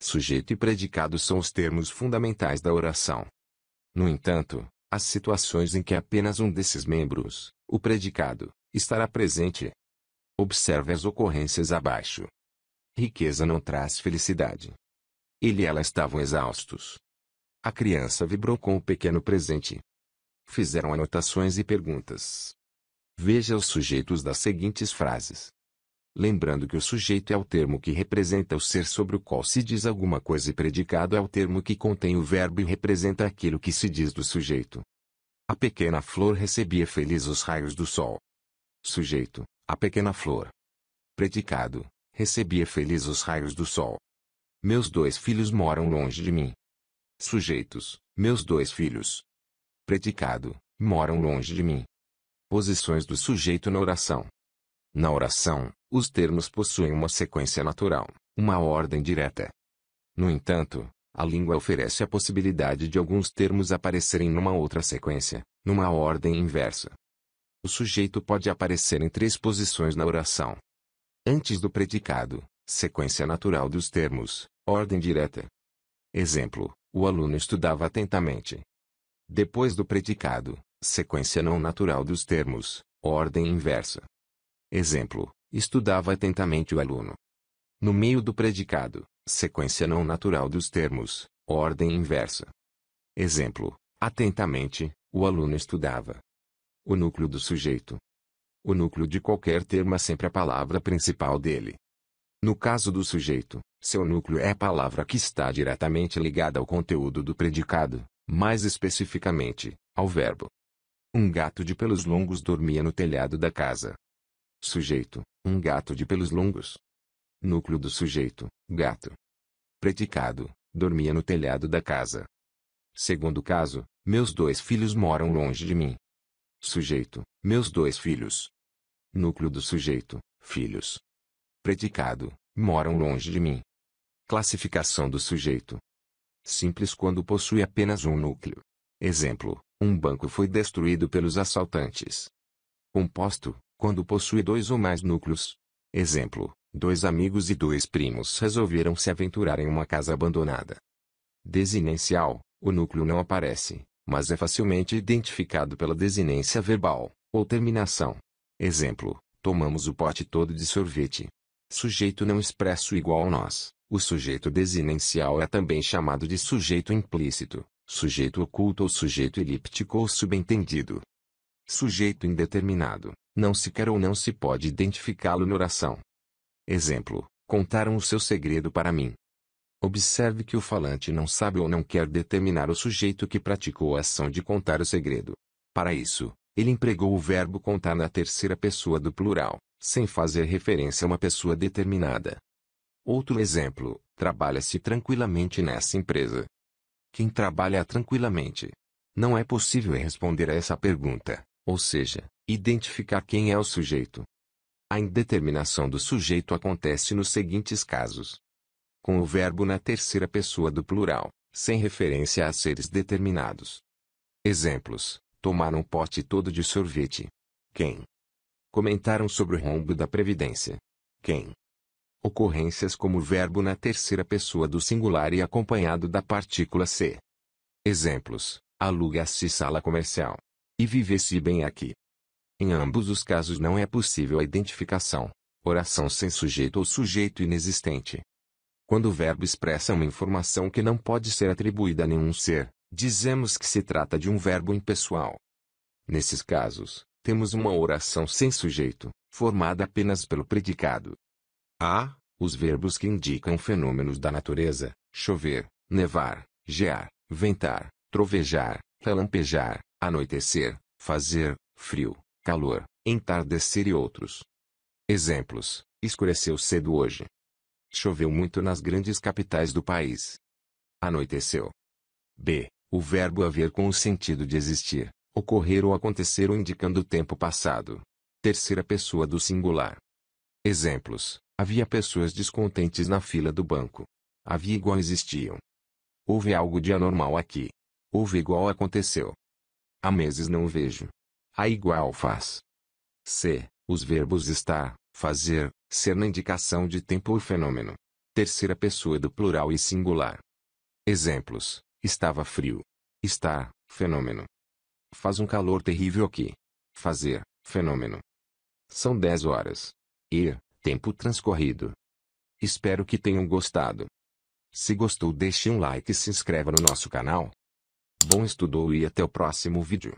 Sujeito e predicado são os termos fundamentais da oração. No entanto, as situações em que apenas um desses membros, o predicado, estará presente. Observe as ocorrências abaixo. Riqueza não traz felicidade. Ele e ela estavam exaustos. A criança vibrou com o pequeno presente. Fizeram anotações e perguntas. Veja os sujeitos das seguintes frases. Lembrando que o sujeito é o termo que representa o ser sobre o qual se diz alguma coisa e predicado é o termo que contém o verbo e representa aquilo que se diz do sujeito. A pequena flor recebia feliz os raios do sol. Sujeito, a pequena flor. Predicado, recebia feliz os raios do sol. Meus 2 filhos moram longe de mim. Sujeitos, meus 2 filhos. Predicado, moram longe de mim. Posições do sujeito na oração. Na oração, os termos possuem uma sequência natural, uma ordem direta. No entanto, a língua oferece a possibilidade de alguns termos aparecerem numa outra sequência, numa ordem inversa. O sujeito pode aparecer em 3 posições na oração. Antes do predicado, sequência natural dos termos, ordem direta. Exemplo, o aluno estudava atentamente. Depois do predicado, sequência não natural dos termos, ordem inversa. Exemplo, estudava atentamente o aluno. No meio do predicado, sequência não natural dos termos, ordem inversa. Exemplo, atentamente, o aluno estudava. O núcleo do sujeito. O núcleo de qualquer termo é sempre a palavra principal dele. No caso do sujeito, seu núcleo é a palavra que está diretamente ligada ao conteúdo do predicado, mais especificamente, ao verbo. Um gato de pelos longos dormia no telhado da casa. Sujeito, um gato de pelos longos. Núcleo do sujeito, gato. Predicado, dormia no telhado da casa. Segundo caso, meus 2 filhos moram longe de mim. Sujeito, meus 2 filhos. Núcleo do sujeito, filhos. Predicado, moram longe de mim. Classificação do sujeito. Simples quando possui apenas um núcleo. Exemplo, um banco foi destruído pelos assaltantes. Composto, quando possui 2 ou mais núcleos. Exemplo, 2 amigos e 2 primos resolveram se aventurar em uma casa abandonada. Desinencial, o núcleo não aparece, mas é facilmente identificado pela desinência verbal, ou terminação. Exemplo, tomamos o pote todo de sorvete. Sujeito não expresso igual nós. O sujeito desinencial é também chamado de sujeito implícito, sujeito oculto ou sujeito elíptico ou subentendido. Sujeito indeterminado, não se quer ou não se pode identificá-lo na oração. Exemplo, contaram o seu segredo para mim. Observe que o falante não sabe ou não quer determinar o sujeito que praticou a ação de contar o segredo. Para isso, ele empregou o verbo contar na terceira pessoa do plural, sem fazer referência a uma pessoa determinada. Outro exemplo, trabalha-se tranquilamente nessa empresa. Quem trabalha tranquilamente? Não é possível responder a essa pergunta, ou seja, identificar quem é o sujeito. A indeterminação do sujeito acontece nos seguintes casos. Com o verbo na terceira pessoa do plural, sem referência a seres determinados. Exemplos, tomaram um pote todo de sorvete. Quem? Comentaram sobre o rombo da Previdência. Quem? Ocorrências como verbo na terceira pessoa do singular e acompanhado da partícula se. Exemplos, aluga-se sala comercial. E vive-se bem aqui. Em ambos os casos não é possível a identificação, oração sem sujeito ou sujeito inexistente. Quando o verbo expressa uma informação que não pode ser atribuída a nenhum ser, dizemos que se trata de um verbo impessoal. Nesses casos, temos uma oração sem sujeito, formada apenas pelo predicado. A. Os verbos que indicam fenômenos da natureza, chover, nevar, gear, ventar, trovejar, relampejar, anoitecer, fazer, frio, calor, entardecer e outros. Exemplos, escureceu cedo hoje. Choveu muito nas grandes capitais do país. Anoiteceu. B. O verbo haver com o sentido de existir, ocorrer ou acontecer ou indicando o tempo passado. Terceira pessoa do singular. Exemplos, havia pessoas descontentes na fila do banco. Havia igual existiam. Houve algo de anormal aqui. Houve igual aconteceu. Há meses não o vejo. Há igual faz. C. Os verbos estar, fazer, ser na indicação de tempo ou fenômeno. Terceira pessoa do plural e singular. Exemplos: estava frio. Está, fenômeno. Faz um calor terrível aqui. Fazer, fenômeno. São 10 horas. E, tempo transcorrido. Espero que tenham gostado. Se gostou, deixe um like e se inscreva no nosso canal. Bom estudo e até o próximo vídeo.